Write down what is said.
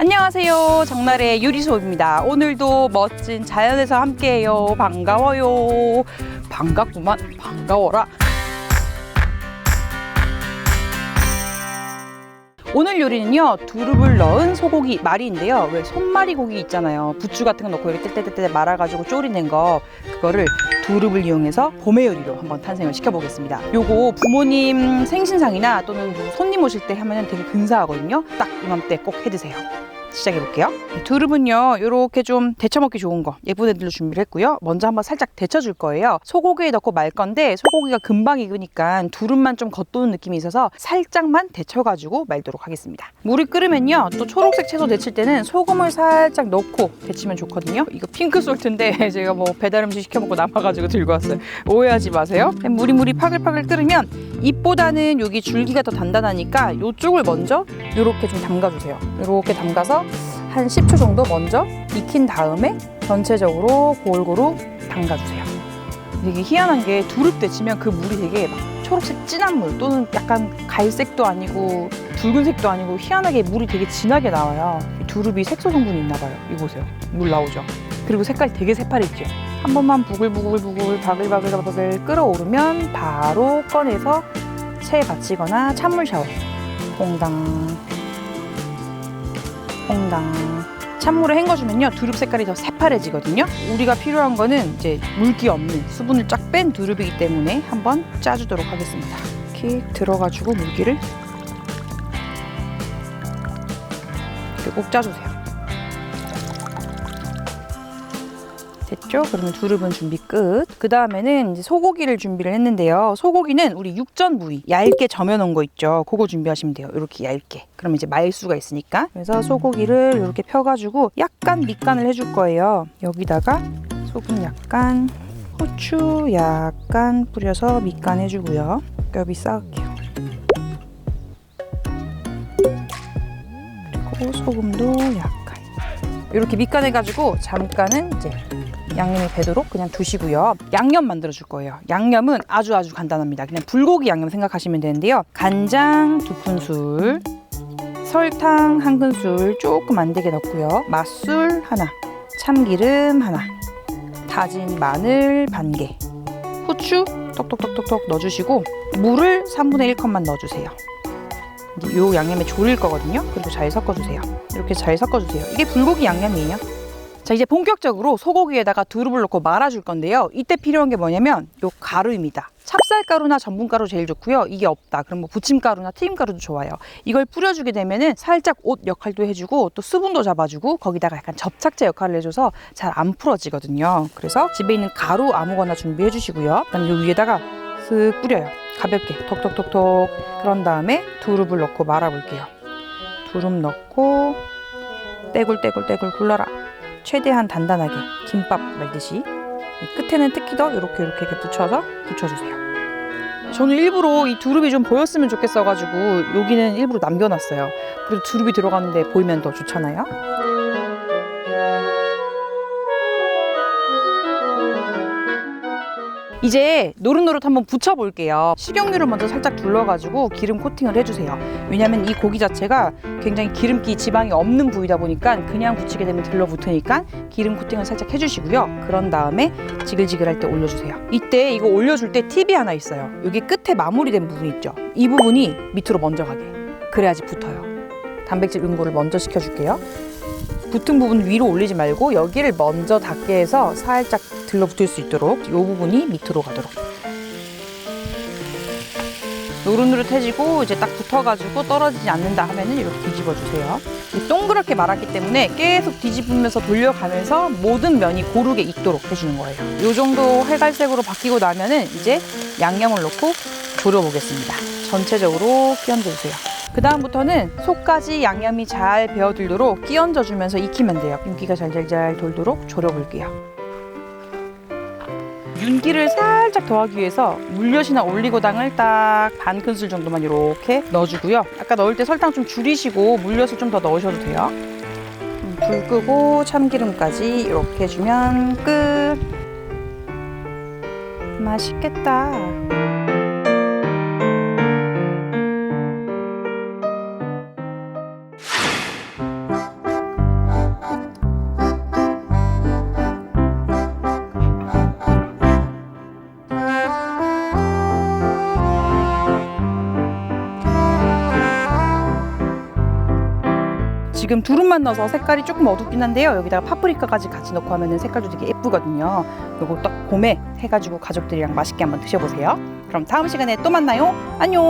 안녕하세요. 정날의 요리수업입니다. 오늘도 멋진 자연에서 함께해요. 반가워요. 반갑구만. 반가워라. 오늘 요리는요, 두릅을 넣은 소고기 말이인데요. 왜 손말이 고기 있잖아요. 부추 같은 거 넣고 이렇게 떼떼떼 말아가지고 졸이낸 거, 그거를 두릅을 이용해서 봄의 요리로 한번 탄생을 시켜보겠습니다. 요거 부모님 생신상이나 또는 손님 오실 때 하면 되게 근사하거든요. 딱 이맘때 꼭 해드세요. 시작해볼게요. 두릅은요, 이렇게 좀 데쳐먹기 좋은 거 예쁜 애들로 준비를 했고요. 먼저 한번 살짝 데쳐줄 거예요. 소고기에 넣고 말 건데 소고기가 금방 익으니까 두릅만 좀 겉도는 느낌이 있어서 살짝만 데쳐가지고 말도록 하겠습니다. 물이 끓으면요, 또 초록색 채소 데칠 때는 소금을 살짝 넣고 데치면 좋거든요. 이거 핑크 솔트인데 제가 뭐 배달 음식 시켜먹고 남아가지고 들고 왔어요. 오해하지 마세요. 물이 파글파글 끓으면 잎보다는 여기 줄기가 더 단단하니까 이쪽을 먼저 이렇게 좀 담가주세요. 이렇게 담가서 한 10초 정도 먼저 익힌 다음에 전체적으로 골고루 담가주세요. 되게 희한한 게 두릅 데치면 그 물이 되게 막 초록색 진한 물 또는 약간 갈색도 아니고 붉은색도 아니고 희한하게 물이 되게 진하게 나와요. 두릅이 색소 성분이 있나 봐요. 이거 보세요. 물 나오죠? 그리고 색깔이 되게 새파랗죠? 한 번만 부글부글 바글바글 끓어오르면 바로 꺼내서 체에 받치거나 찬물 샤워. 퐁당 찬물에 헹궈주면요, 두릅 색깔이 더 새파래지거든요. 우리가 필요한 거는 이제 물기 없는 수분을 쫙 뺀 두릅이기 때문에 한번 짜주도록 하겠습니다. 이렇게 들어가지고 물기를 이렇게 꼭 짜주세요. 됐죠? 그러면 두릅은 준비 끝. 그 다음에는 이제 소고기를 준비를 했는데요. 소고기는 우리 육전 부위 얇게 점여놓은 거 있죠. 그거 준비하시면 돼요. 이렇게 얇게. 그러면 이제 말수가 있으니까. 그래서 소고기를 이렇게 펴가지고 약간 밑간을 해줄 거예요. 여기다가 소금 약간, 후추 약간 뿌려서 밑간 해주고요. 겹이 쌓을게요. 그리고 소금도 약간. 이렇게 밑간해가지고 잠깐은 이제 양념이 배도록 그냥 두시고요. 양념 만들어 줄 거예요. 양념은 아주 간단합니다. 그냥 불고기 양념 생각하시면 되는데요. 간장 2큰술, 설탕 1큰술 조금 안 되게 넣고요. 맛술 하나, 참기름 하나, 다진 마늘 반개, 후추 똑똑똑똑 넣어주시고 물을 3분의 1컵만 넣어주세요. 이제 요 양념에 졸일 거거든요. 그리고 잘 섞어주세요. 이렇게 잘 섞어주세요. 이게 불고기 양념이에요. 자, 이제 본격적으로 소고기에다가 두릅을 넣고 말아줄 건데요. 이때 필요한 게 뭐냐면 요 가루입니다. 찹쌀가루나 전분가루 제일 좋고요. 이게 없다. 그럼 뭐 부침가루나 튀김가루도 좋아요. 이걸 뿌려주게 되면은 살짝 옷 역할도 해주고 또 수분도 잡아주고 거기다가 약간 접착제 역할을 해줘서 잘 안 풀어지거든요. 그래서 집에 있는 가루 아무거나 준비해 주시고요. 그다음에 요 위에다가 슥 뿌려요. 가볍게 톡톡톡톡. 그런 다음에 두릅을 넣고 말아볼게요. 두릅 넣고 떼굴떼굴 굴러라. 최대한 단단하게 김밥 말듯이 끝에는 특히 더 이렇게 붙여서 붙여주세요. 저는 일부러 이 두릅이 좀 보였으면 좋겠어가지고 여기는 일부러 남겨놨어요. 그래도 두릅이 들어가는데 보이면 더 좋잖아요. 이제 노릇노릇 한번 붙여볼게요. 식용유를 먼저 살짝 둘러가지고 기름 코팅을 해주세요. 왜냐면 이 고기 자체가 굉장히 기름기 지방이 없는 부위다 보니까 그냥 붙이게 되면 들러붙으니까 기름 코팅을 살짝 해주시고요. 그런 다음에 지글지글할 때 올려주세요. 이때 이거 올려줄 때 팁이 하나 있어요. 여기 끝에 마무리된 부분 있죠? 이 부분이 밑으로 먼저 가게. 그래야지 붙어요. 단백질 응고를 먼저 시켜줄게요. 붙은 부분 위로 올리지 말고 여기를 먼저 닿게 해서 살짝 들러붙을 수 있도록 이 부분이 밑으로 가도록. 노릇노릇해지고 이제 딱 붙어가지고 떨어지지 않는다 하면은 이렇게 뒤집어주세요. 동그랗게 말았기 때문에 계속 뒤집으면서 돌려가면서 모든 면이 고르게 익도록 해주는 거예요. 이 정도 회갈색으로 바뀌고 나면은 이제 양념을 넣고 졸여보겠습니다. 전체적으로 끼얹어주세요. 그 다음부터는 속까지 양념이 잘 배어들도록 끼얹어주면서 익히면 돼요. 윤기가 잘잘잘 돌도록 졸여볼게요. 윤기를 살짝 더하기 위해서 물엿이나 올리고당을 딱 반 큰술 정도만 이렇게 넣어주고요. 아까 넣을 때 설탕 좀 줄이시고 물엿을 좀 더 넣으셔도 돼요. 불 끄고 참기름까지 이렇게 해주면 끝. 맛있겠다. 지금 두릅만 넣어서 색깔이 조금 어둡긴 한데요. 여기다가 파프리카까지 같이 넣고 하면 색깔도 되게 예쁘거든요. 요거 딱 봄에 해가지고 가족들이랑 맛있게 한번 드셔보세요. 그럼 다음 시간에 또 만나요. 안녕.